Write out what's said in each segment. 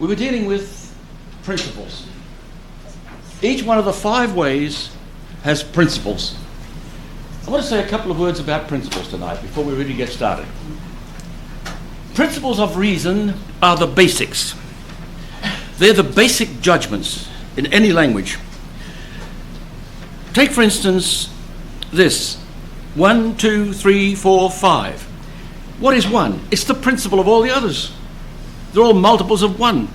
we were dealing with principles. Each one of the 5 ways has principles. I want to say a couple of words about principles tonight before we really get started. Principles of reason are the basics. They're the basic judgments in any language. Take, for instance, this. 1, 2, 3, 4, 5. What is 1? It's the principle of all the others. They're all multiples of 1.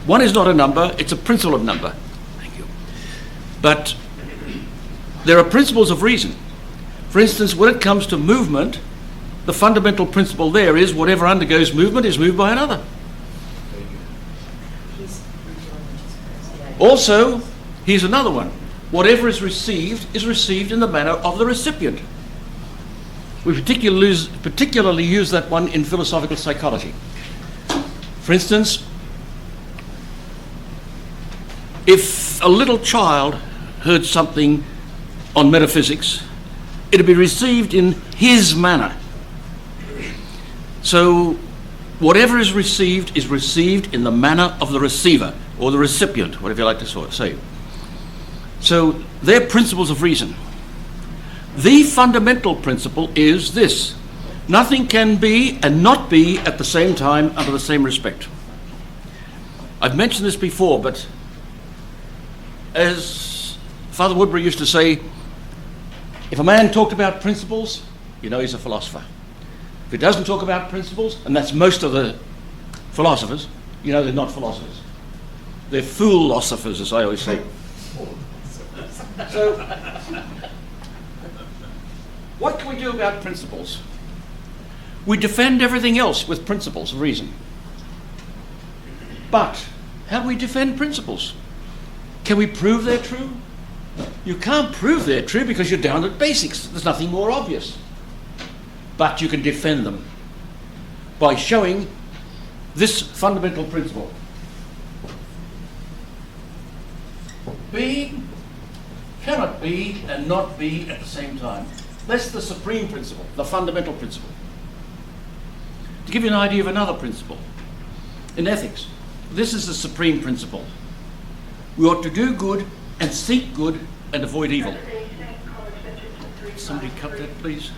1 is not a number, it's a principle of number. Thank you. But there are principles of reason. For instance, when it comes to movement, the fundamental principle there is whatever undergoes movement is moved by another. Also, here's another one. Whatever is received in the manner of the recipient. We particularly use that one in philosophical psychology. For instance, if a little child heard something on metaphysics, it would be received in his manner. So whatever is received in the manner of the receiver, or the recipient, whatever you like to say. So they're principles of reason. The fundamental principle is this: nothing can be and not be at the same time under the same respect. I've mentioned this before, but as Father Woodbury used to say, if a man talked about principles, you know he's a philosopher. If he doesn't talk about principles, and that's most of the philosophers, you know they're not philosophers. They're fool-losophers, as I always say. So, what can we do about principles? We defend everything else with principles of reason. But how do we defend principles? Can we prove they're true? You can't prove they're true because you're down at basics. There's nothing more obvious. But you can defend them by showing this fundamental principle. Being cannot be and not be at the same time. That's the supreme principle, the fundamental principle. To give you an idea of another principle, in ethics, this is the supreme principle. We ought to do good and seek good and avoid evil. Somebody cut that, please.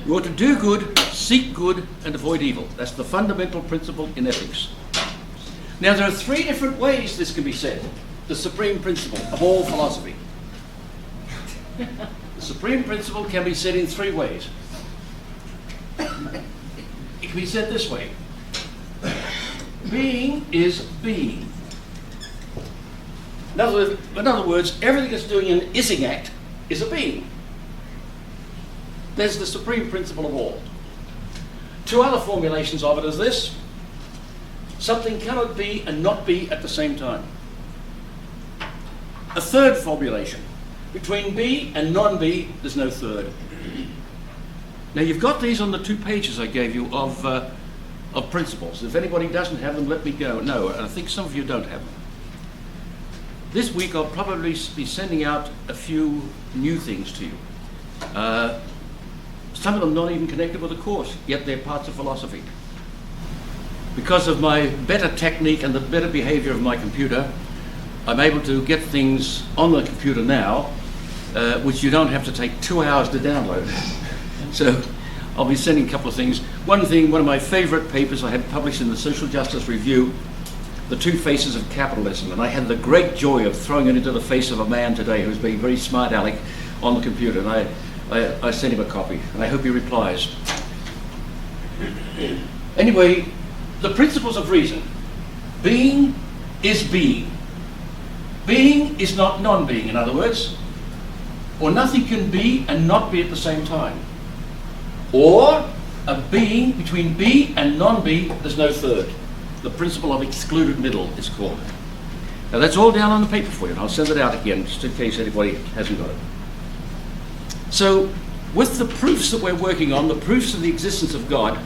We ought to do good, seek good, and avoid evil. That's the fundamental principle in ethics. Now, there are 3 different ways this can be said. The supreme principle of all philosophy. The supreme principle can be said in 3 ways. It can be said this way. Being is being. In other words, everything that's doing an ising act is a being. There's the supreme principle of all. 2 other formulations of it is this. Something cannot be and not be at the same time. A 3rd formulation. Between be and non-be, there's no 3rd. Now you've got these on the 2 pages I gave you of principles. If anybody doesn't have them, let me go. No, I think some of you don't have them. This week I'll probably be sending out a few new things to you. Some of them not even connected with the course, yet they're parts of philosophy. Because of my better technique and the better behavior of my computer, I'm able to get things on the computer now, which you don't have to take 2 hours to download. So I'll be sending a couple of things. One of my favorite papers I had published in the Social Justice Review, The 2 Faces of Capitalism, and I had the great joy of throwing it into the face of a man today who's being very smart aleck on the computer, and I sent him a copy, and I hope he replies. Anyway, the principles of reason. Being is being. Being is not non-being, in other words. Or nothing can be and not be at the same time. Or a being between be and non-be, there's no 3rd. The principle of excluded middle is called. Now that's all down on the paper for you, and I'll send it out again just in case anybody hasn't got it. So with the proofs that we're working on, the proofs of the existence of God,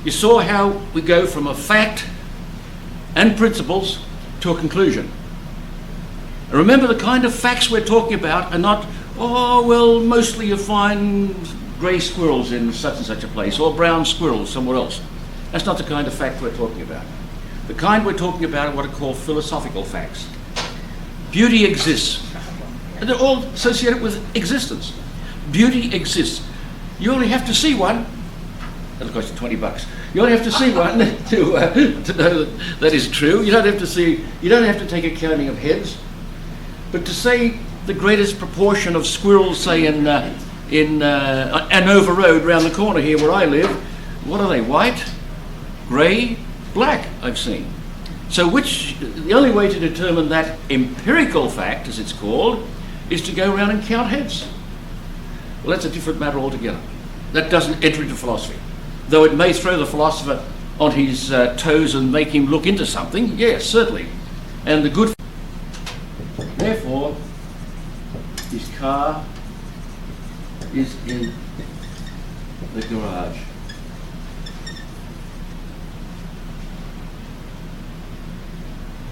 you saw how we go from a fact and principles to a conclusion. And remember, the kind of facts we're talking about are not, mostly you find grey squirrels in such and such a place, or brown squirrels somewhere else. That's not the kind of fact we're talking about. The kind we're talking about are what are called philosophical facts. Beauty exists. And they're all associated with existence. Beauty exists. You only have to see one. That'll cost you $20. You only have to see one to know that is true. You don't have to see. You don't have to take a counting of heads. But to say the greatest proportion of squirrels, say in Andover Road, round the corner here where I live, what are they? White, grey, black. I've seen. So the only way to determine that empirical fact, as it's called, is to go around and count heads. Well, that's a different matter altogether. That doesn't enter into philosophy. Though it may throw the philosopher on his toes and make him look into something, yes, certainly. And the good... Therefore, his car is in the garage.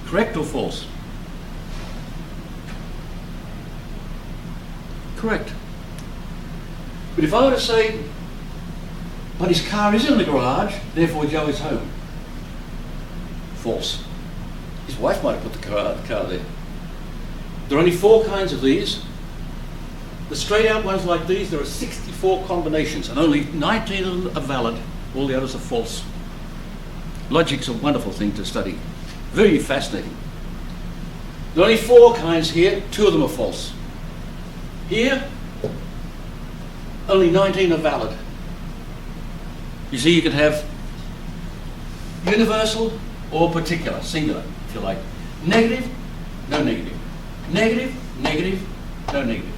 Correct or false? Correct. But if I were to say, but his car is in the garage, therefore Joe is home. False. His wife might have put the car there. There are only 4 kinds of these. The straight out ones like these, there are 64 combinations, and only 19 of them are valid. All the others are false. Logic's a wonderful thing to study. Very fascinating. There are only 4 kinds here, 2 of them are false. Here, only 19 are valid. You see, you can have universal or particular, singular, if you like. Negative, no negative. Negative, negative, no negative.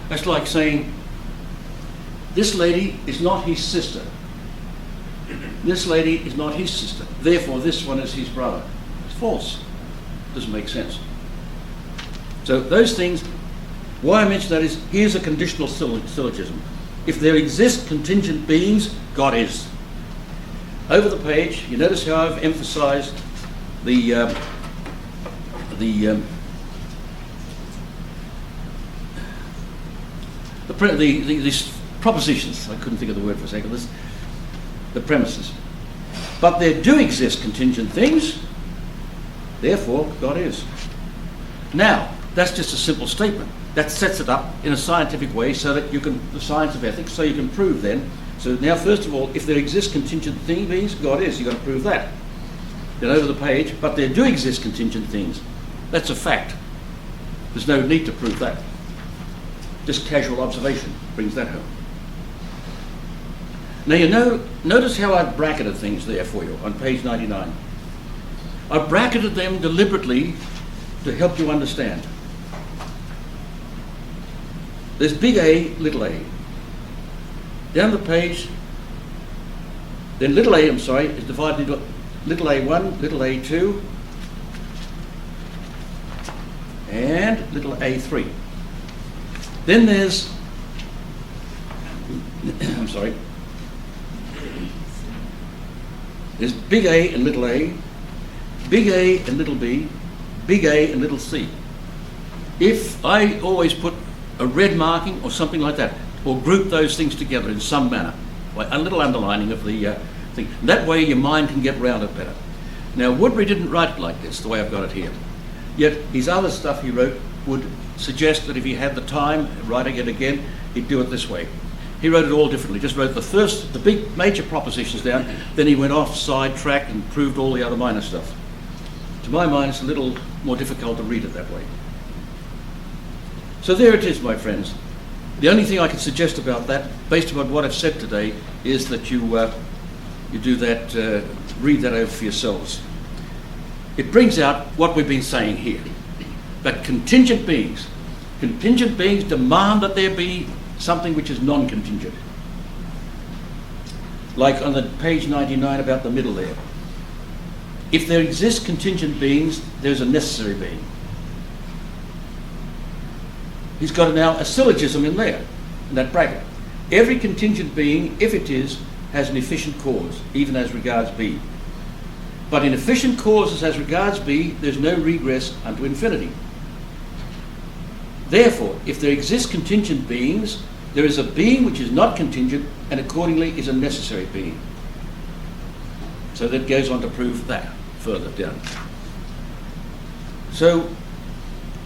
That's like saying, this lady is not his sister. This lady is not his sister. Therefore, this one is his brother. It's false. Doesn't make sense. So those things, why I mention that is, here's a conditional syllogism. If there exist contingent beings, God is. Over the page, you notice how I've emphasized these propositions. I couldn't think of the word for a second. The premises. But there do exist contingent things, therefore God is. Now, that's just a simple statement. That sets it up in a scientific way so that you can, the science of ethics, so you can prove then. So now, first of all, if there exist contingent beings, God is. You've got to prove that. Then over the page, but there do exist contingent things. That's a fact. There's no need to prove that. Just casual observation brings that home. Now notice how I've bracketed things there for you on page 99. I've bracketed them deliberately to help you understand. There's big A, little a. Down the page, then little a, is divided into little a1, little a2, and little a3. Then there's, there's big A and little a, big A and little b, big A and little c. If I always put a red marking or something like that, or group those things together in some manner, like a little underlining of the thing. That way your mind can get round it better. Now, Woodbury didn't write it like this, the way I've got it here. Yet his other stuff he wrote would suggest that if he had the time, writing it again, he'd do it this way. He wrote it all differently, just wrote the big major propositions down, then he went off sidetracked and proved all the other minor stuff. To my mind, it's a little more difficult to read it that way. So there it is, my friends. The only thing I can suggest about that, based upon what I've said today, is that you do that, read that over for yourselves. It brings out what we've been saying here, that contingent beings demand that there be something which is non-contingent. Like on the page 99 about the middle there. If there exist contingent beings, there's a necessary being. He's got now a syllogism in there, in that bracket. Every contingent being, if it is, has an efficient cause, even as regards B. But in efficient causes as regards B, there's no regress unto infinity. Therefore, if there exist contingent beings, there is a being which is not contingent and accordingly is a necessary being. So that goes on to prove that further down. So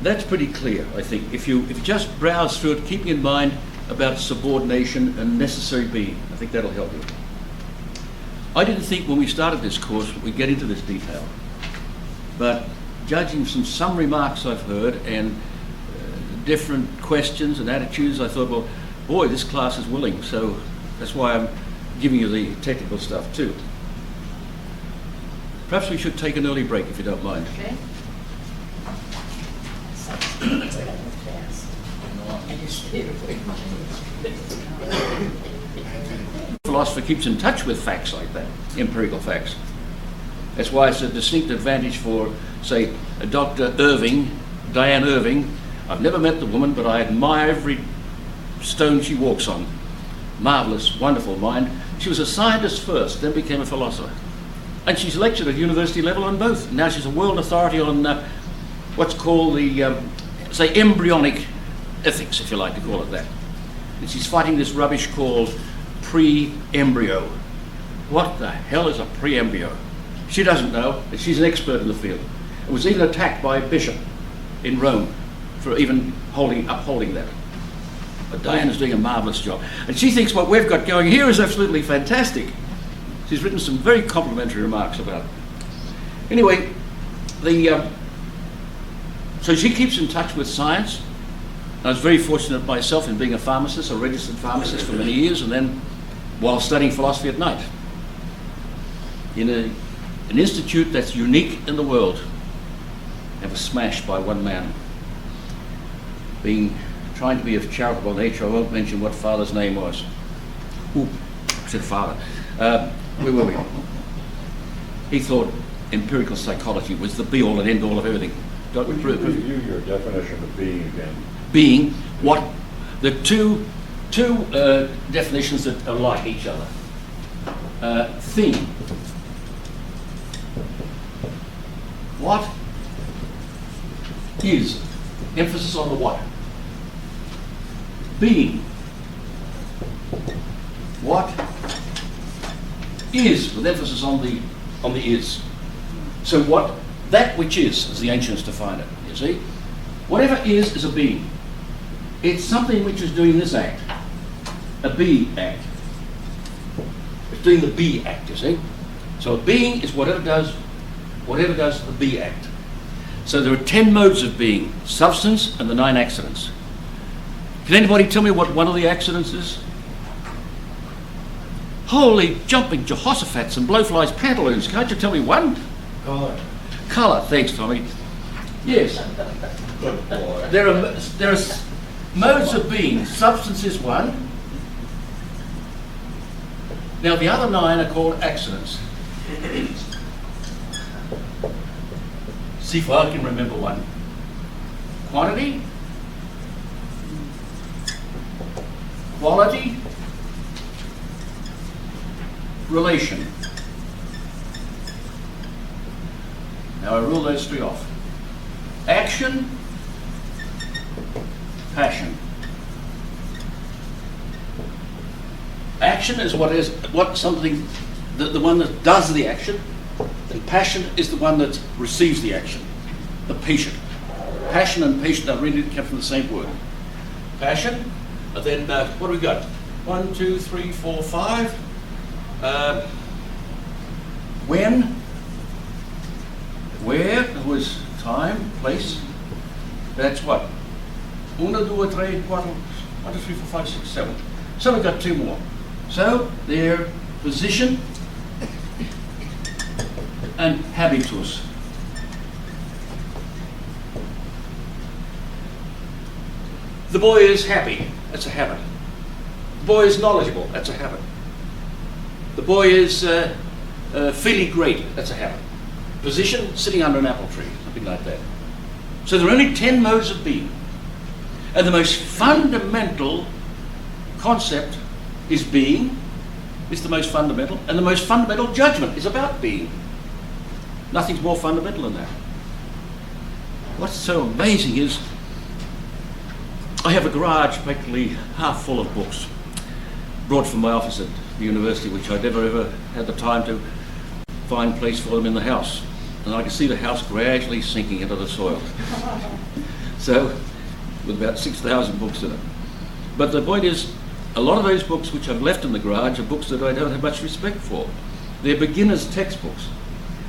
that's pretty clear, I think. If you just browse through it, keeping in mind about subordination and necessary being, I think that'll help you. I didn't think when we started this course we'd get into this detail, but judging from some remarks I've heard and different questions and attitudes, I thought, well, boy, this class is willing, so that's why I'm giving you the technical stuff too. Perhaps we should take an early break if you don't mind. Okay. Philosopher keeps in touch with facts like that, empirical facts. That's why it's a distinct advantage for, say, a Dr. Irving, Diane Irving. I've never met the woman, but I admire every stone she walks on. Marvellous, wonderful mind. She was a scientist first, then became a philosopher. And she's lectured at university level on both. Now she's a world authority on what's called the, say, embryonic ethics, if you like to call it that. And she's fighting this rubbish called pre-embryo. What the hell is a pre-embryo? She doesn't know, but she's an expert in the field. It was even attacked by a bishop in Rome for even upholding that. But Diane is doing a marvellous job. And she thinks what we've got going here is absolutely fantastic. She's written some very complimentary remarks about it. Anyway, so she keeps in touch with science. I was very fortunate myself in being a pharmacist, a registered pharmacist for many years, and then while studying philosophy at night. In an institute that's unique in the world, and was smashed by one man. Trying to be of charitable nature, I won't mention what father's name was. Ooh, I said father. Where were we? He thought empirical psychology was the be-all and end-all of everything. Would you review your definition of being again? Being, what the two definitions that are like each other. Thing. What is? Emphasis on the what. Being. What is, with emphasis on the is. So what that which is, as the ancients define it, you see? Whatever is a being. It's something which is doing this act. A be act. It's doing the be act, you see? So a being is whatever does the be act. So there are 10 modes of being, substance and the 9 accidents. Can anybody tell me what one of the accidents is? Holy jumping Jehoshaphat's and blowflies pantaloons. Can't you tell me one? Color. Colour. Thanks, Tommy. Yes. Good boy. There are modes of being. Substance is one. Now the other 9 are called accidents. See if I can remember one. Quantity, quality, relation. Now I rule those 3 off. Action, passion. Action is what something, the one that does the action, and passion is the one that receives the action, the patient. Passion and patient are really come from the same word. Passion, and then what do we got? 1, 2, 3, 4, 5. When, where, it was time, place. That's what? 1, 2, 3, 4, 1, 2, 3, 4, 5, 6, 7. So we've got 2 more. So their position and habitus. The boy is happy, that's a habit. The boy is knowledgeable, that's a habit. The boy is feeling great, that's a habit. Position, sitting under an apple tree, something like that. So there are only 10 modes of being. And the most fundamental concept is being, is the most fundamental, and the most fundamental judgment is about being. Nothing's more fundamental than that. What's so amazing is I have a garage practically half full of books brought from my office at the university, which I never ever had the time to fine place for them in the house. And I can see the house gradually sinking into the soil. So, with about 6,000 books in it. But the point is, a lot of those books which I've left in the garage are books that I don't have much respect for. They're beginners' textbooks.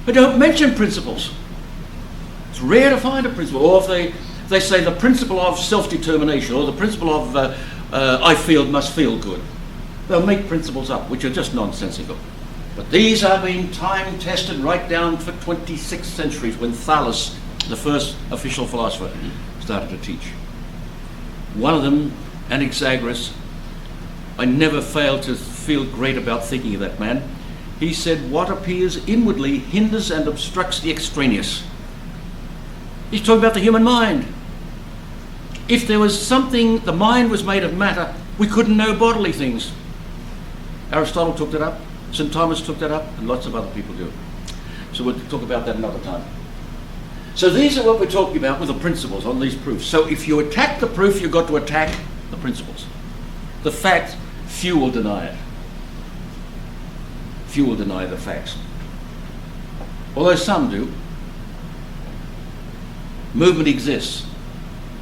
They don't mention principles. It's rare to find a principle. Or if they say the principle of self-determination, or the principle of I feel must feel good. They'll make principles up, which are just nonsensical. But these are being time-tested right down for 26 centuries, when Thales, the first official philosopher, started to teach. One of them, Anaxagoras, I never failed to feel great about thinking of that man. He said, what appears inwardly hinders and obstructs the extraneous. He's talking about the human mind. If there was something, the mind was made of matter, we couldn't know bodily things. Aristotle took that up, St. Thomas took that up, and lots of other people do. So we'll talk about that another time. So these are what we're talking about with the principles on these proofs. So if you attack the proof, you've got to attack the principles. The fact, few will deny it. Few will deny the facts. Although some do. Movement exists.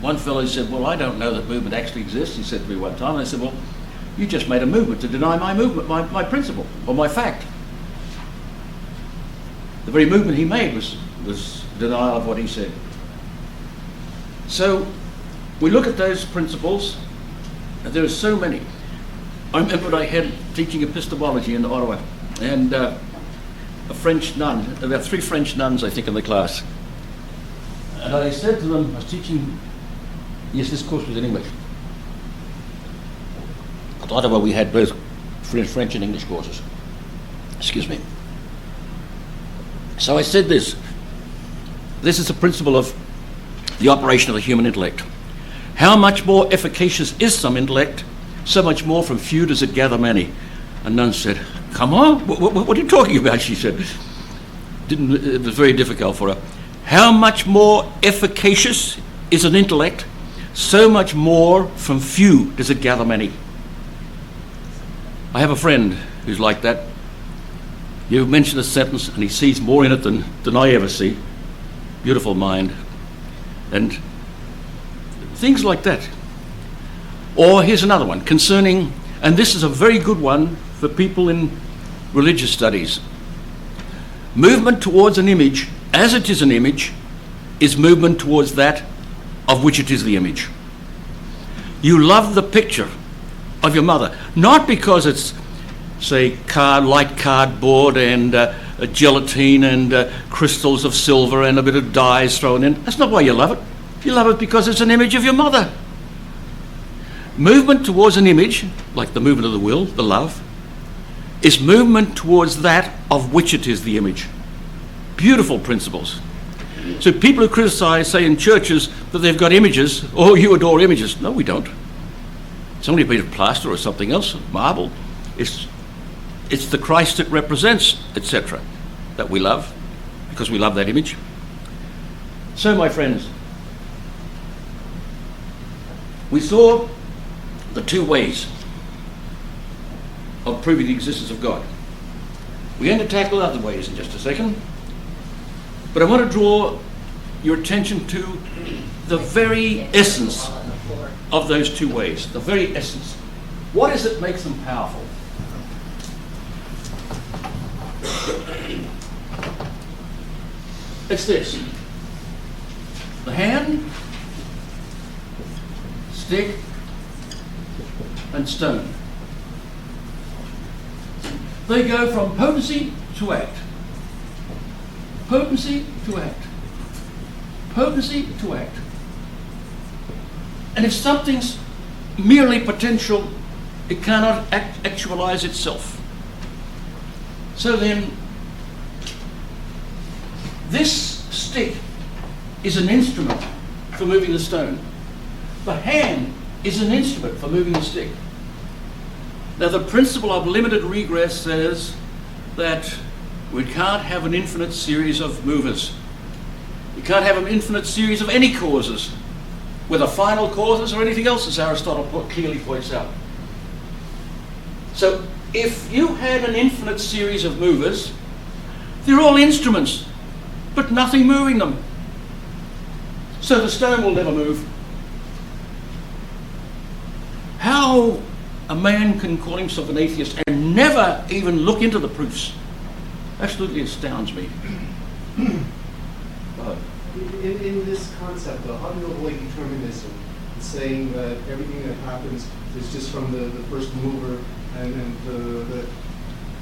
One fellow said, well, I don't know that movement actually exists, he said to me one time. And I said, well, you just made a movement to deny my movement, my principle, or my fact. The very movement he made was denial of what he said. So we look at those principles, and there are so many. I remember I had teaching epistemology in Ottawa, and a French nun, about 3 French nuns, I think, in the class. And I said to them, I was teaching, yes, this course was in English. At Ottawa we had both French and English courses. Excuse me. So I said this is a principle of the operation of the human intellect. How much more efficacious is some intellect, so much more from few does it gather many. And nun said, come on, what are you talking about, she said. It was very difficult for her. How much more efficacious is an intellect, so much more from few does it gather many. I have a friend who's like that. You mention a sentence and he sees more in it than I ever see. Beautiful mind. And things like that. Or here's another one concerning, and this is a very good one for people in religious studies. Movement towards an image, as it is an image, is movement towards that of which it is the image. You love the picture of your mother, not because it's, say, light cardboard and gelatine and crystals of silver and a bit of dyes thrown in. That's not why you love it. You love it because it's an image of your mother. Movement towards an image, like the movement of the will, the love, is movement towards that of which it is the image. Beautiful principles. So people who criticize, say in churches, that they've got images, oh, you adore images. No, we don't. It's only a bit of plaster or something else, marble. It's the Christ it represents, etc., that we love, because we love that image. So, my friends, we saw the 2 ways of proving the existence of God. We're going to tackle other ways in just a second, but I want to draw your attention to the very essence of those 2 ways, the very essence. What is it makes them powerful? It's this. The hand, stick, and stone. They go from potency to act. Potency to act. Potency to act. And if something's merely potential, it cannot actualize itself. So then, this stick is an instrument for moving the stone. The hand is an instrument for moving the stick. Now, the principle of limited regress says that we can't have an infinite series of movers. You can't have an infinite series of any causes, whether final causes or anything else, as Aristotle clearly points out. So, if you had an infinite series of movers, They're all instruments, but nothing moving them. So the stone will never move. How a man can call himself an atheist and never even look into the proofs absolutely astounds me. In this concept, though, how do you avoid determinism? Saying that everything that happens is just from the first mover, and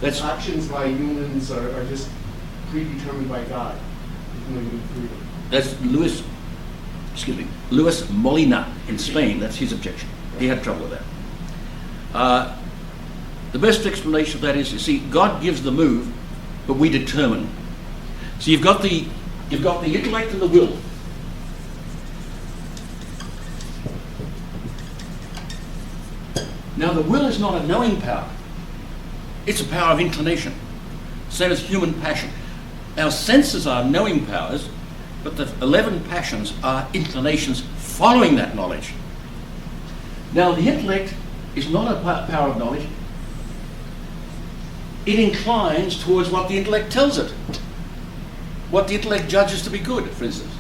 the actions by humans are just predetermined by God. That's Luis Molina in Spain. That's his objection. He had trouble with that. The best explanation of that is, you see, God gives the move, but we determine. So you've got the intellect and the will. Now the will is not a knowing power. It's a power of inclination. Same as human passion. Our senses are knowing powers, but the 11 passions are inclinations following that knowledge. Now the intellect is not a power of knowledge. It inclines towards what the intellect tells it. What the intellect judges to be good, for instance.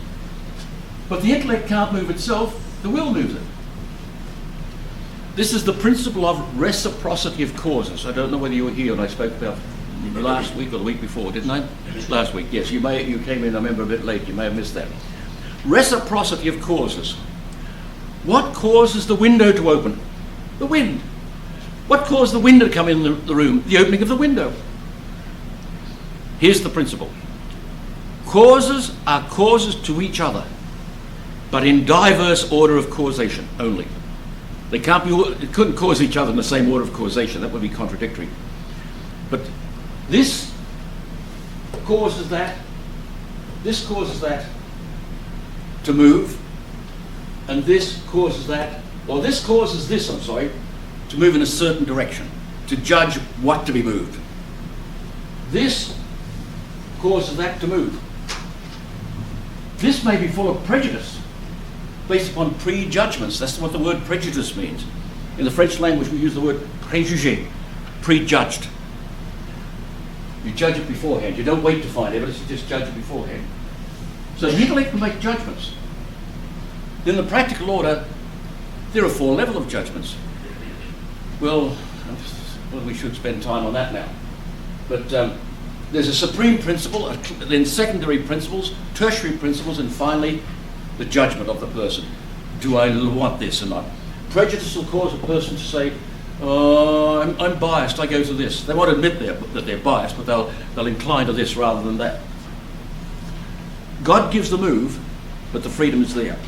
But the intellect can't move itself, the will moves it. This is the principle of reciprocity of causes. I don't know whether you were here when I spoke about last week or the week before, didn't I? Last week, yes. You came in, I remember, a bit late. You may have missed that. Reciprocity of causes. What causes the window to open? The wind. What caused the wind to come in the room? The opening of the window. Here's the principle. Causes are causes to each other, but in diverse order of causation only. They couldn't cause each other in the same order of causation. That would be contradictory. But this causes that to move, and this causes that, or this causes this, to move in a certain direction, to judge what to be moved. This causes that to move. This may be full of prejudice, based upon prejudgments. That's what the word prejudice means. In the French language, we use the word préjugé, prejudged. You judge it beforehand. You don't wait to find evidence, you just judge it beforehand. So the intellect can make judgments. In the practical order, there are 4 levels of judgments. Well, we should spend time on that now. But there's a supreme principle, then secondary principles, tertiary principles, and finally the judgment of the person. Do I want this or not? Prejudice will cause a person to say, I'm biased, I go to this. They won't admit that they're biased, but they'll incline to this rather than that. God gives the move, but the freedom is there.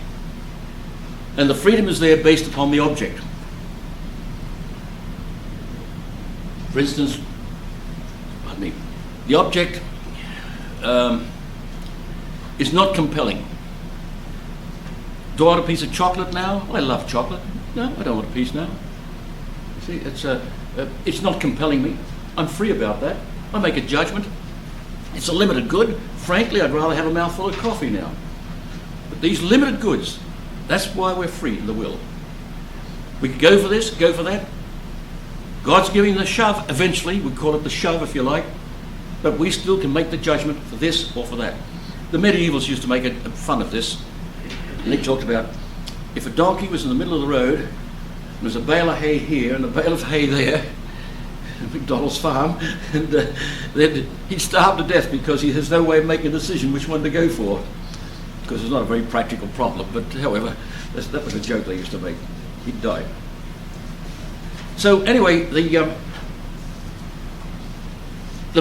And the freedom is there based upon the object. For instance, the object is not compelling. Do I want a piece of chocolate now? Well, I love chocolate. No, I don't want a piece now. You see, it's not compelling me. I'm free about that. I make a judgment. It's a limited good. Frankly, I'd rather have a mouthful of coffee now. But these limited goods, that's why we're free in the will. We could go for this, go for that. God's giving the shove eventually. We call it the shove if you like. But we still can make the judgment for this or for that. The medievals used to make fun of this. And they talked about if a donkey was in the middle of the road, and there was a bale of hay here and a bale of hay there, McDonald's farm, and then he'd starve to death because he has no way of making a decision which one to go for. Because it's not a very practical problem, but however, that was a joke they used to make. He'd die. So anyway, the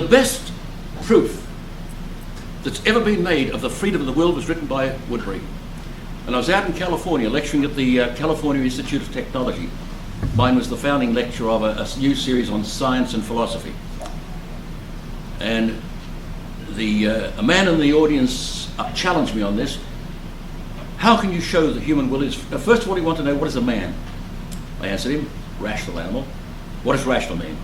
best proof that's ever been made of the freedom of the will was written by Woodbury. And I was out in California lecturing at the California Institute of Technology. Mine was the founding lecture of a new series on science and philosophy. And a man in the audience challenged me on this. How can you show the human will is? First of all, he wanted to know, what is a man? I answered him, rational animal. What does rational mean?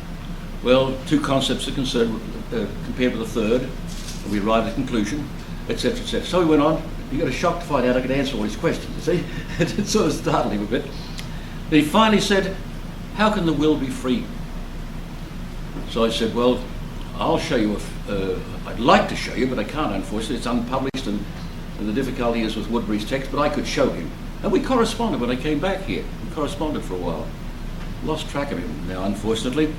Well, 2 concepts are concerned, compared with a third, and we arrived at a conclusion, etc., etc. So he went on. He got a shock to find out I could answer all his questions, you see. It sort of startled him a bit. Then he finally said, how can the will be free? So I said, well, I'll show you, I'd like to show you, but I can't unfortunately, it's unpublished and the difficulty is with Woodbury's text, but I could show him. And we corresponded when I came back here. We corresponded for a while. Lost track of him now, unfortunately.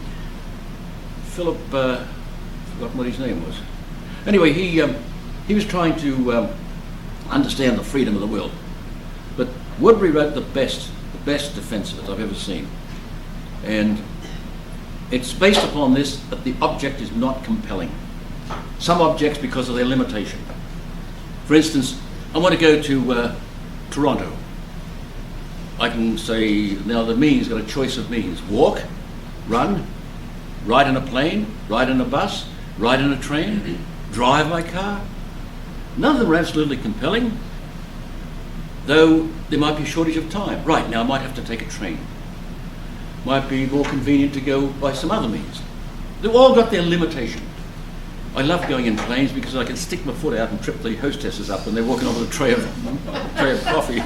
Philip, forgotten what his name was. Anyway, he was trying to understand the freedom of the will. But Woodbury wrote the best defense of it I've ever seen. And it's based upon this, that the object is not compelling. Some objects because of their limitation. For instance, I want to go to Toronto. I can say, now the means, got a choice of means. Walk, run, ride in a plane, ride in a bus, ride in a train, drive my car. None of them are absolutely compelling, though there might be a shortage of time. Right, now I might have to take a train. Might be more convenient to go by some other means. They've all got their limitation. I love going in planes because I can stick my foot out and trip the hostesses up when they're walking on with a tray of coffee.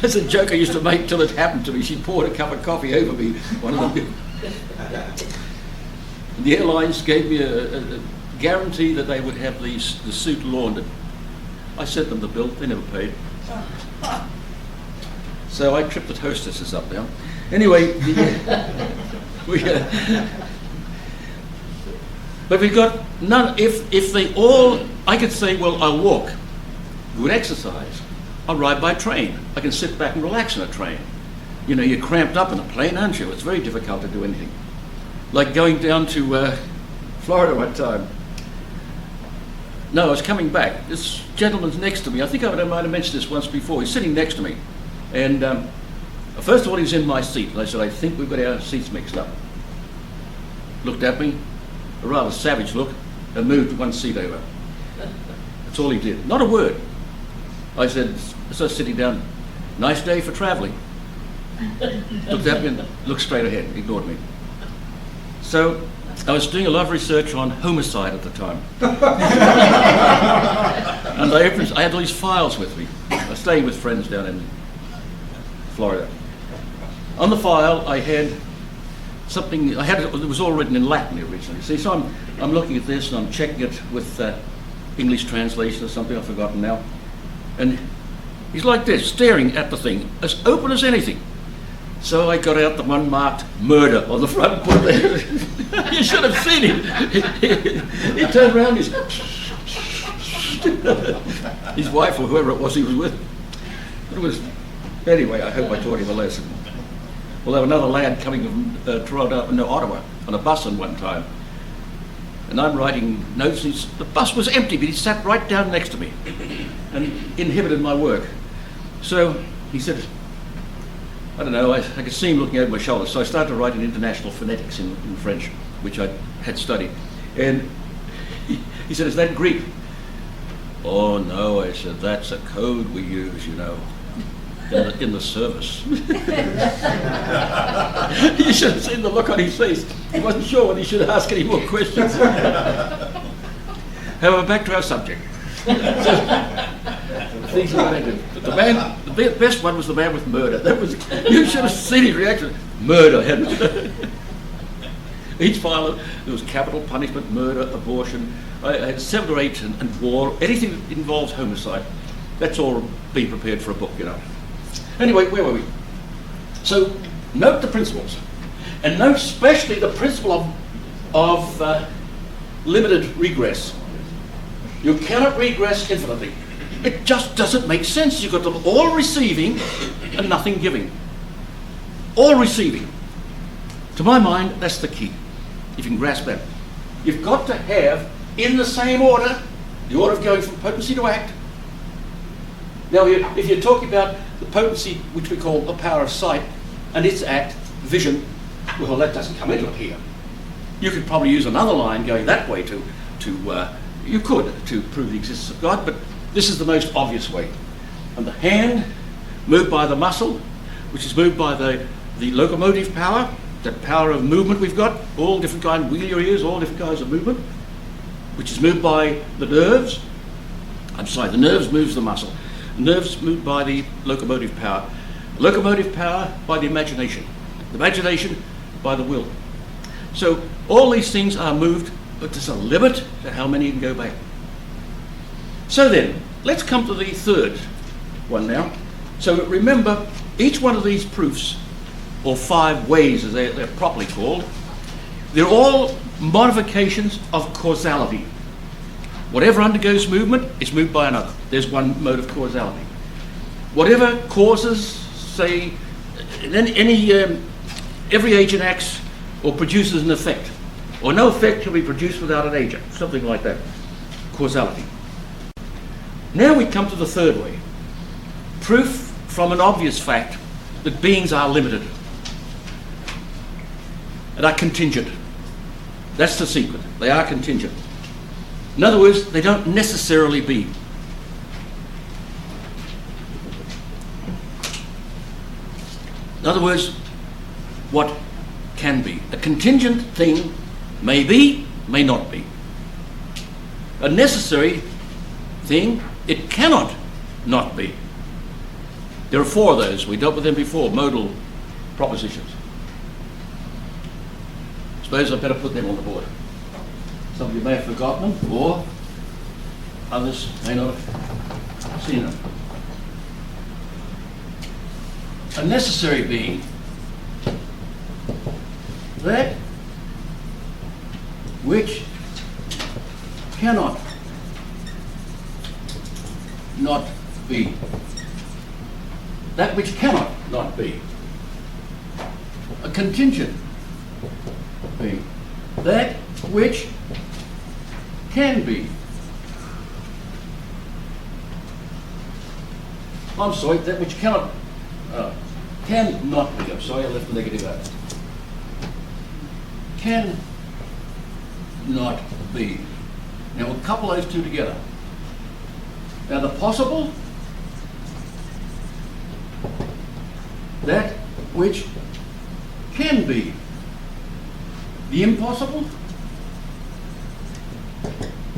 That's a joke I used to make till it happened to me. She poured a cup of coffee over me. One of them. The airlines gave me a guarantee that they would have the suit laundered. I sent them the bill. They never paid. So I tripped the hostesses up now. Anyway, but we've got none. If they all, I could say, well, I'll walk. Good exercise. I'll ride by train. I can sit back and relax in a train. You know, you're cramped up in a plane, aren't you? It's very difficult to do anything. Like going down to Florida one time. No, I was coming back. This gentleman's next to me. I think I might have mentioned this once before. He's sitting next to me. And first of all, he was in my seat. And I said, I think we've got our seats mixed up. Looked at me, a rather savage look, and moved one seat over. That's all he did. Not a word. I said, as I was sitting down, nice day for travelling. Looked at me and looked straight ahead, ignored me. So I was doing a lot of research on homicide at the time. And I had all these files with me. I was staying with friends down in Florida. On the file I had something, it was all written in Latin originally. See, so I'm looking at this and I'm checking it with English translation or something, I've forgotten now. And he's like this, staring at the thing, as open as anything. So I got out the one marked murder on the front put there. You should have seen him. He turned around, his wife or whoever it was he was with. Anyway, I hope I taught him a lesson. Well, there was another lad coming from Ottawa on a bus on one time. And I'm writing notes, and the bus was empty, but he sat right down next to me and inhibited my work. So he said, I don't know, I could see him looking over my shoulder, so I started to write in international phonetics in French, which I had studied. And he said, is that Greek? Oh no, I said, that's a code we use, you know, in the service. You should have seen the look on his face. He wasn't sure whether he should ask any more questions. However, back to our subject. Things are related. The best one was the man with murder. You should have seen his reaction. Murder. Each file, there was capital punishment, murder, abortion. I had 7 or 8 and war. Anything that involves homicide. That's all being prepared for a book, you know. Anyway, where were we? So, note the principles. And note especially the principle of limited regress. You cannot regress infinitely. It just doesn't make sense. You've got them all receiving and nothing giving. All receiving. To my mind, that's the key. If you can grasp that. You've got to have, in the same order, the order of going from potency to act. Now, if you're talking about the potency, which we call the power of sight, and its act, vision, well, that doesn't come into it here. You could probably use another line going that way to prove the existence of God, but this is the most obvious way. And the hand, moved by the muscle, which is moved by the locomotive power, that power of movement we've got, all different kinds, wheel your ears, all different kinds of movement, which is moved by the nerves. The nerves moves the muscle. The nerves moved by the locomotive power. The locomotive power by the imagination. The imagination by the will. So all these things are moved, but there's a limit to how many you can go back. So then, let's come to the third one now. So remember, each one of these proofs, or 5 ways as they're properly called, they're all modifications of causality. Whatever undergoes movement is moved by another. There's one mode of causality. Whatever causes, say, every agent acts or produces an effect, or no effect can be produced without an agent, something like that. Causality. Now we come to the third way. Proof from an obvious fact that beings are limited and are contingent. That's the secret. They are contingent. In other words, they don't necessarily be. In other words, what can be. A contingent thing may be, may not be. A necessary thing, it cannot not be. There are 4 of those. We dealt with them before, modal propositions. Suppose I better put them on the board. Some of you may have forgotten them, or others may not have seen them. A necessary being, that which cannot not be. That which cannot not be. A contingent being. That which can be. I'm sorry, that which cannot not be. I'm sorry, I left the negative out. Can not be. Now we'll couple those two together. Now the possible, that which can be. The impossible,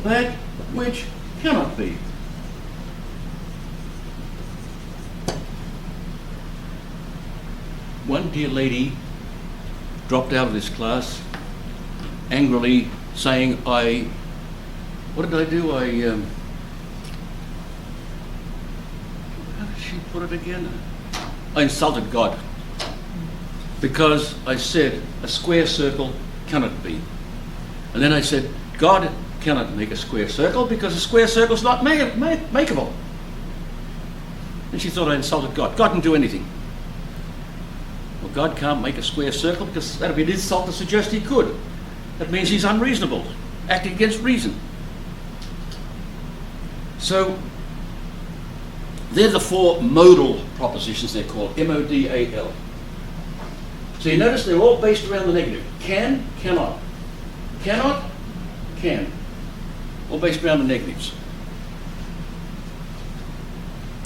that which cannot be. One dear lady dropped out of this class angrily saying, what did I do? How did she put it again? I insulted God because I said a square circle cannot be. And then I said, God cannot make a square circle because a square circle is not makeable. And she thought I insulted God. God can do anything. Well, God can't make a square circle because that would be an insult to suggest he could. That means he's unreasonable, acting against reason. So, they're the 4 modal propositions they're called, M-O-D-A-L. So you notice they're all based around the negative. Can, cannot. Cannot, can. All based around the negatives.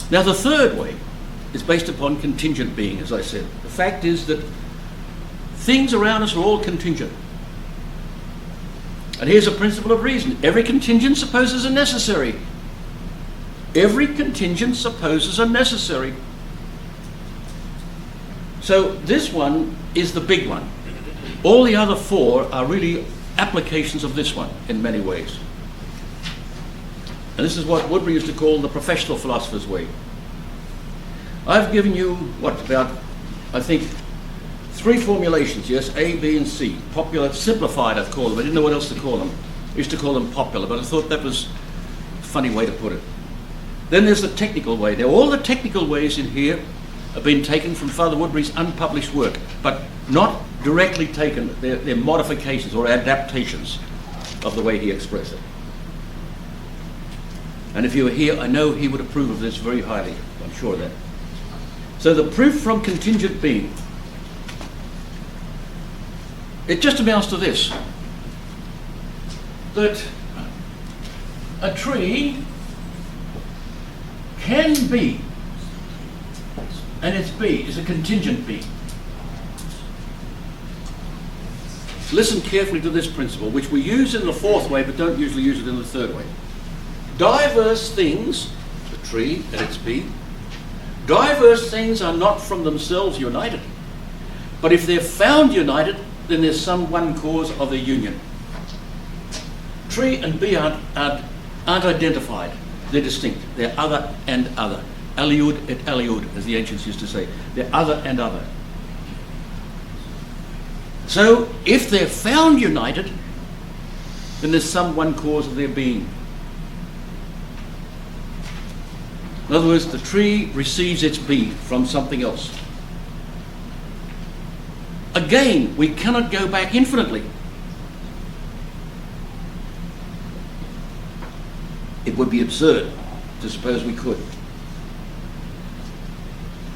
Now the third way is based upon contingent being, as I said. The fact is that things around us are all contingent. And here's a principle of reason. Every contingent supposes a necessary. Every contingent supposes a necessary. So this one is the big one. All the other 4 are really applications of this one in many ways. And this is what Woodbury used to call the professional philosopher's way. I've given you, I think, 3 formulations, yes, A, B, and C. Popular, simplified, I've called them. I didn't know what else to call them. I used to call them popular, but I thought that was a funny way to put it. Then there's the technical way. Now, all the technical ways in here have been taken from Father Woodbury's unpublished work, but not directly taken. They're modifications or adaptations of the way he expressed it. And if you were here, I know he would approve of this very highly. I'm sure of that. So the proof from contingent being, it just amounts to this, that a tree can be, and its be is a contingent being. Listen carefully to this principle, which we use in the 4th way, but don't usually use it in the 3rd way. Diverse things, the tree and its be, diverse things are not from themselves united. But if they're found united, then there's some one cause of their union. Tree and bee aren't identified. They're distinct. They're other and other. Aliud et aliud, as the ancients used to say. They're other and other. So, if they're found united, then there's some one cause of their being. In other words, the tree receives its bee from something else. Again, we cannot go back infinitely. It would be absurd to suppose we could.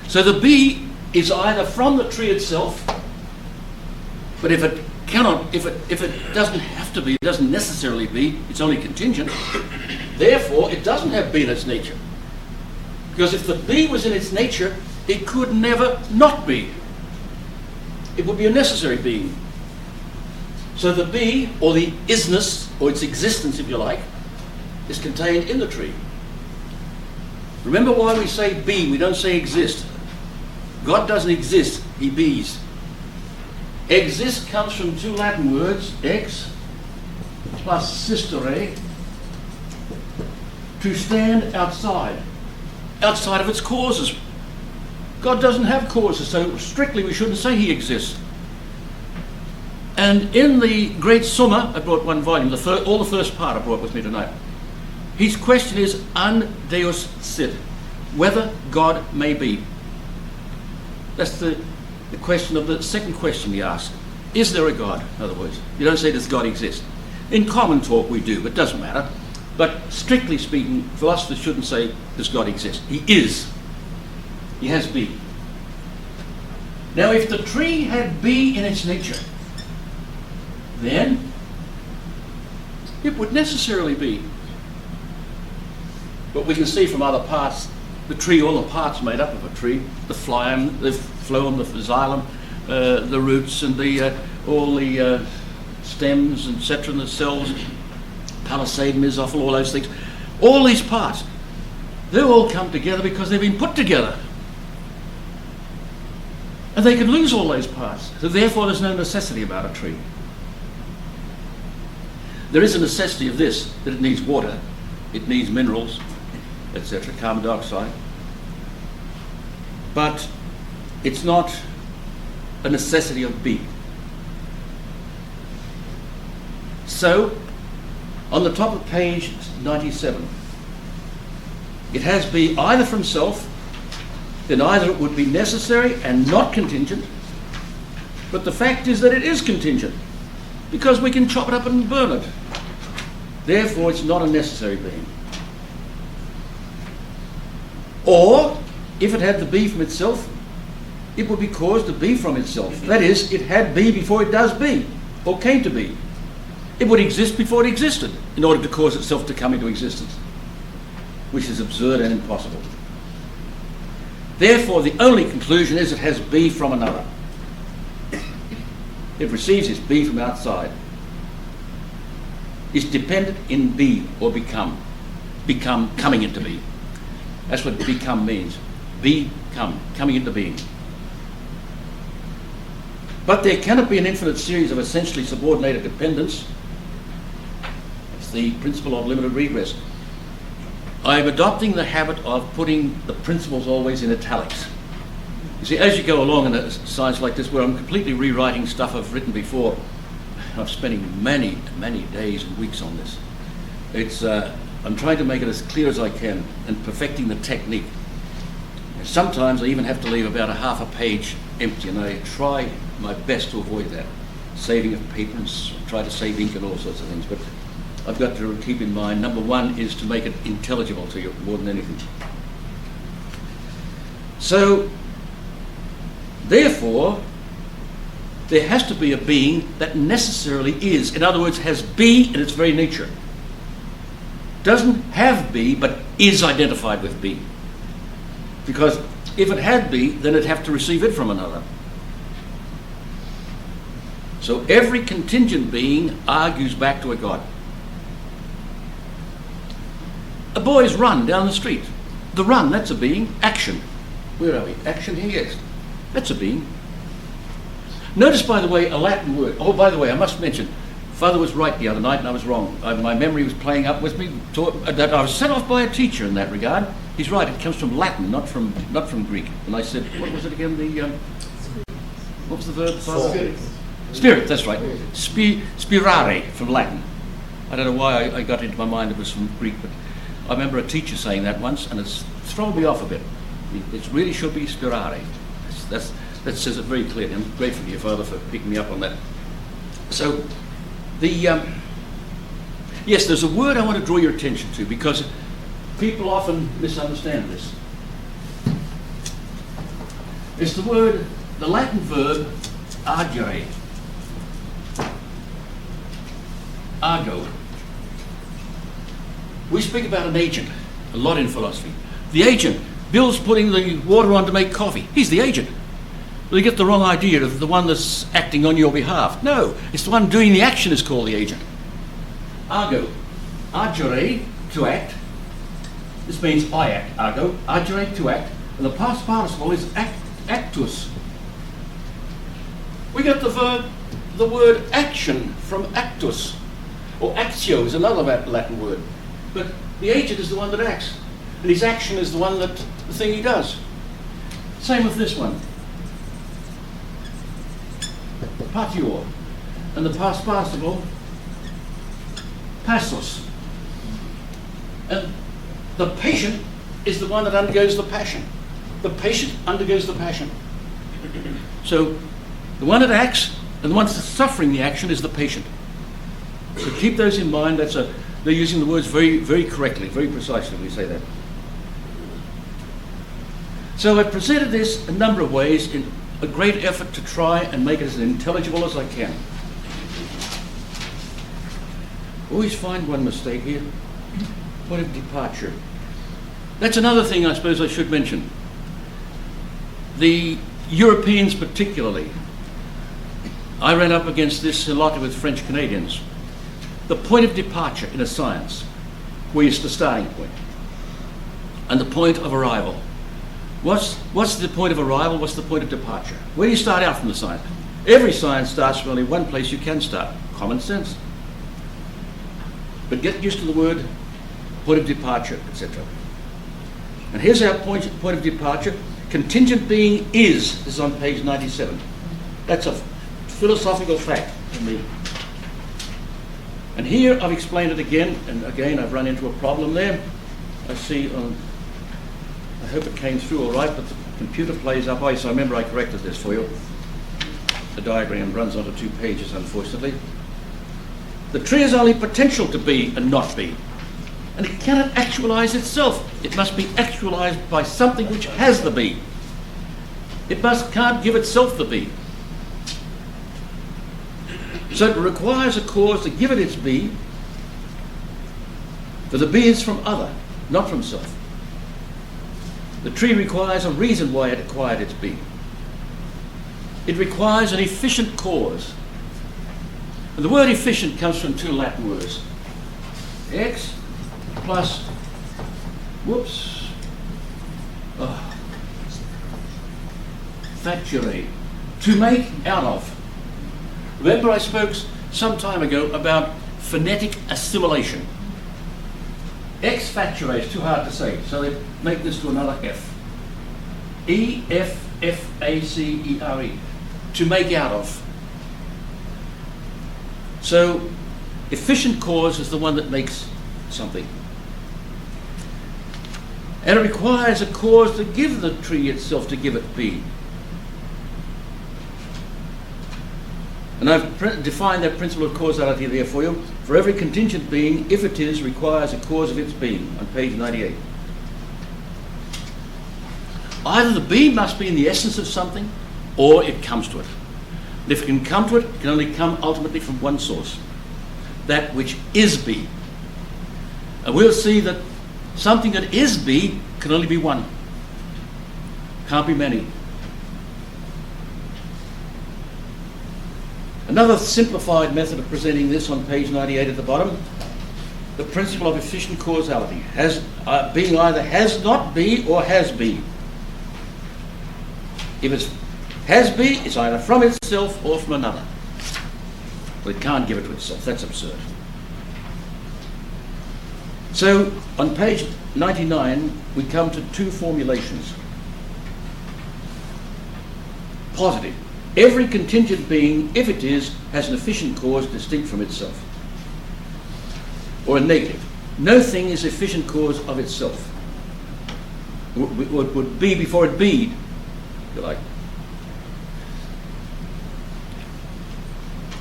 So the bee is either from the tree itself, but if it doesn't have to be, it doesn't necessarily be, it's only contingent, therefore it doesn't have bee in its nature. Because if the bee was in its nature, it could never not be. It would be a necessary being. So the bee, or the isness, or its existence if you like, is contained in the tree. Remember why we say be, we don't say exist. God doesn't exist, he bees. Exist comes from two Latin words, ex plus sistere, to stand outside of its causes. God doesn't have causes, so strictly we shouldn't say he exists. And in the great Summa, I brought one volume, all the first part I brought with me tonight. His question is, an Deus sit, whether God may be. That's the question of the second question he asked. Is there a God, in other words? You don't say, does God exist? In common talk we do, but it doesn't matter. But strictly speaking, philosophers shouldn't say, does God exist? He is. He has been. Now, if the tree had be in its nature, then it would necessarily be. But we can see from other parts, the tree, all the parts made up of a tree, the phloem, the xylem, the roots, and all the stems, etc., and the cells, palisade, mesophil, all those things. All these parts, they all come together because they've been put together. And they can lose all those parts. So therefore there's no necessity about a tree. There is a necessity of this, that it needs water, it needs minerals, etc., carbon dioxide. But it's not a necessity of being. So, on the top of page 97, it has be either from self, then either it would be necessary and not contingent, but the fact is that it is contingent, because we can chop it up and burn it. Therefore, it's not a necessary being. Or, if it had the be from itself, it would be caused to be from itself. That is, it had be before it does be, or came to be. It would exist before it existed, in order to cause itself to come into existence, which is absurd and impossible. Therefore, the only conclusion is it has be from another. It receives its be from outside. It's dependent in be, or become, coming into being. That's what become means. Become, coming into being. But there cannot be an infinite series of essentially subordinated dependence. It's the principle of limited regress. I am adopting the habit of putting the principles always in italics. You see, as you go along in a science like this, where I'm completely rewriting stuff I've written before, I'm spending many, many days and weeks on this. I'm trying to make it as clear as I can and perfecting the technique. Sometimes I even have to leave about a half a page empty, and I try my best to avoid that. Saving of paper and try to save ink and all sorts of things. But I've got to keep in mind, number one is to make it intelligible to you more than anything. So, therefore, there has to be a being that necessarily is. In other words, has be in its very nature. Doesn't have be, but is identified with be. Because if it had be, then it'd have to receive it from another. So every contingent being argues back to a God. A boy's run down the street. The run, that's a being. Action. Where are we? Action here, yes. That's a being. Notice, by the way, a Latin word. Oh, by the way, I must mention, Father was right the other night and I was wrong. My memory was playing up with me. That I was set off by a teacher in that regard. He's right, it comes from Latin, not from Greek. And I said, what was it again? What was the verb, Father? Spirit, that's right. Spirare, from Latin. I don't know why I got into my mind it was from Greek, but I remember a teacher saying that once, and it's thrown me off a bit. It really should be spirare. That says it very clearly. I'm grateful to you, Father, for picking me up on that. So, yes, there's a word I want to draw your attention to, because people often misunderstand this. It's the Latin verb agere. Ago. We speak about an agent a lot in philosophy. The agent. Bill's putting the water on to make coffee. He's the agent. Well, you get the wrong idea of the one that's acting on your behalf. No, it's the one doing the action is called the agent. Ago. Agere, to act. This means I act. Ago. Agere, to act. And the past participle is actus. We get the word action from actus. Or actio is another Latin word. But the agent is the one that acts. And his action is the thing he does. Same with this one. Patior. And the past participle, passos. And the patient is the one that undergoes the passion. The patient undergoes the passion. So the one that acts and the one that's suffering the action is the patient. So keep those in mind. They're using the words very, very correctly, very precisely when we say that. So I've presented this a number of ways in a great effort to try and make it as intelligible as I can. Always find one mistake here. Point of departure. That's another thing I suppose I should mention. The Europeans particularly, I ran up against this a lot with French Canadians. The point of departure in a science, where is the starting point, and the point of arrival. What's the point of arrival? What's the point of departure? Where do you start out from the science? Every science starts from only one place you can start. Common sense. But get used to the word point of departure, etc. And here's our point of departure. Contingent being is. This is on page 97. That's a philosophical fact for me. And here I've explained it again, and again I've run into a problem there. I see I hope it came through all right, but the computer plays up. So I remember I corrected this for you. The diagram runs onto 2 pages, unfortunately. The tree is only potential to be and not be. And it cannot actualize itself. It must be actualized by something which has the be. It can't give itself the be. So it requires a cause to give it its be, for the be is from other, not from self. The tree requires a reason why it acquired its be. It requires an efficient cause. And the word efficient comes from 2 Latin words. X plus, facere, to make out of. Remember I spoke some time ago about phonetic assimilation. Ex facere is too hard to say, so they make this to another F. E-F-F-A-C-E-R-E, to make out of. So, efficient cause is the one that makes something. And it requires a cause to give the tree itself, to give it be. And I've defined that principle of causality there for you. For every contingent being, if it is, requires a cause of its being, on page 98. Either the be must be in the essence of something, or it comes to it. And if it can come to it, it can only come ultimately from one source, that which is be. And we'll see that something that is be can only be one. Can't be many. Another simplified method of presenting this on page 98 at the bottom, the principle of efficient causality. Being either has not be or has be. If it's Has be, it's either from itself or from another. But it can't give it to itself. That's absurd. So, on page 99, we come to two formulations. Positive. Every contingent being, if it is, has an efficient cause distinct from itself. Or a negative. No thing is efficient cause of itself. Would be before it be, if you like.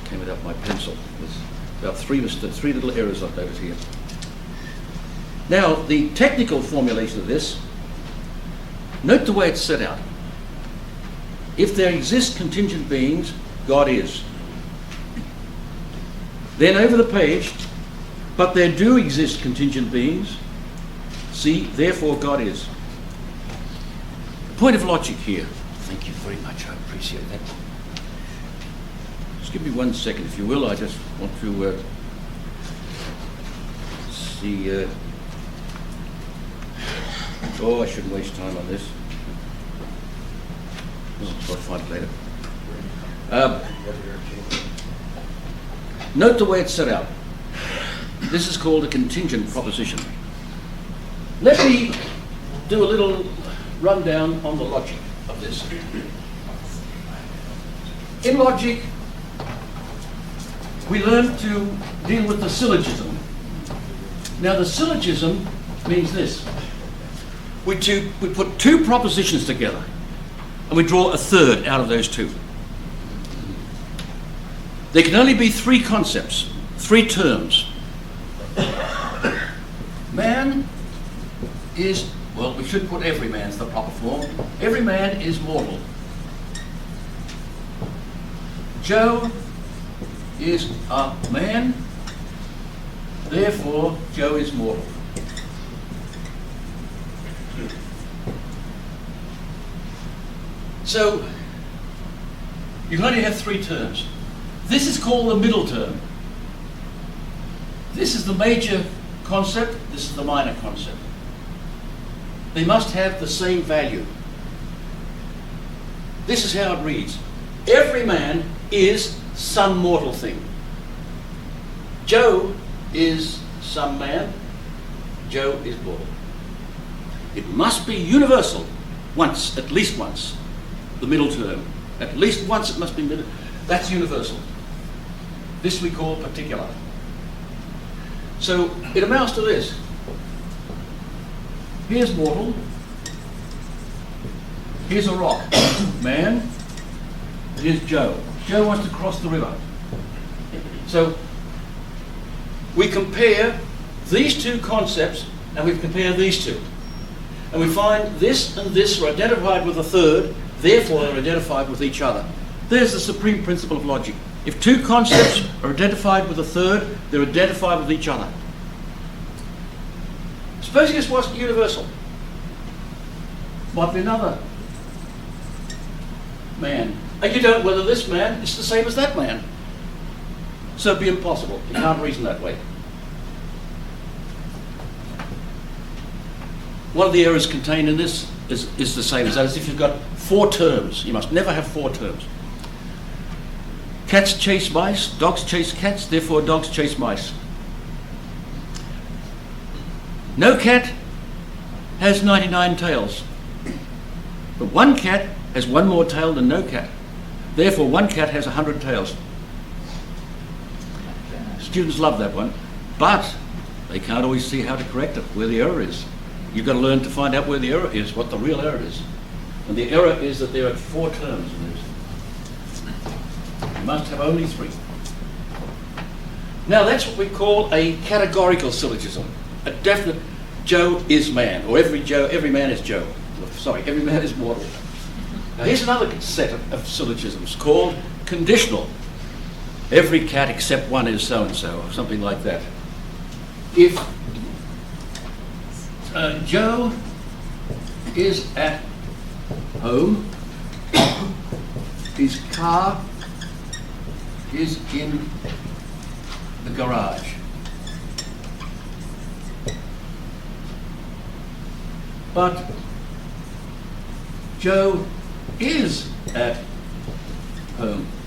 Came without my pencil. There's about three little errors I've noted here. Now, the technical formulation of this, note the way it's set out. If there exist contingent beings, God is. Then over the page, but there do exist contingent beings, see, therefore God is. Point of logic here. Thank you very much, I appreciate that. Just give me 1 second, if you will. I just want to see... Oh, I shouldn't waste time on this. I'll find it later. Note the way it's set out. This is called a contingent proposition. Let me do a little rundown on the logic of this. In logic, we learn to deal with the syllogism. Now, the syllogism means this. We put two propositions together, and we draw a third out of those two. There can only be three concepts, three terms. Man is, well, we should put every man as the proper form. Every man is mortal. Joe is a man, therefore Joe is mortal. So, you can only have three terms. This is called the middle term. This is the major concept, this is the minor concept. They must have the same value. This is how it reads. Every man is some mortal thing. Joe is some man, Joe is mortal. It must be universal, once, at least once. The middle term. At least once it must be middle. That's universal. This we call particular. So it amounts to this. Here's mortal. Here's a rock. Man. Here's Joe. Joe wants to cross the river. So we compare these two concepts and we compare these two. And we find this and this are identified with a third, therefore they're identified with each other. There's the supreme principle of logic. If two concepts are identified with a third, they're identified with each other. Supposing this wasn't universal, might be another man. And you don't know whether this man is the same as that man. So it'd be impossible. You can't reason that way. One of the errors contained in this is the same as that. As if you've got four terms. You must never have four terms. Cats chase mice, dogs chase cats, therefore dogs chase mice. No cat has 99 tails. But one cat has one more tail than no cat. Therefore one cat has 100 tails. Students love that one, but they can't always see how to correct it, where the error is. You've got to learn to find out where the error is, what the real error is. And the error is that there are four terms in this. You must have only three. Now that's what we call a categorical syllogism. A definite Joe is man, or every man is Joe. Sorry, every man is mortal. Now here's another set of syllogisms called conditional. Every cat except one is so-and-so, or something like that. If Joe is at home, his car is in the garage. But Joe is at home.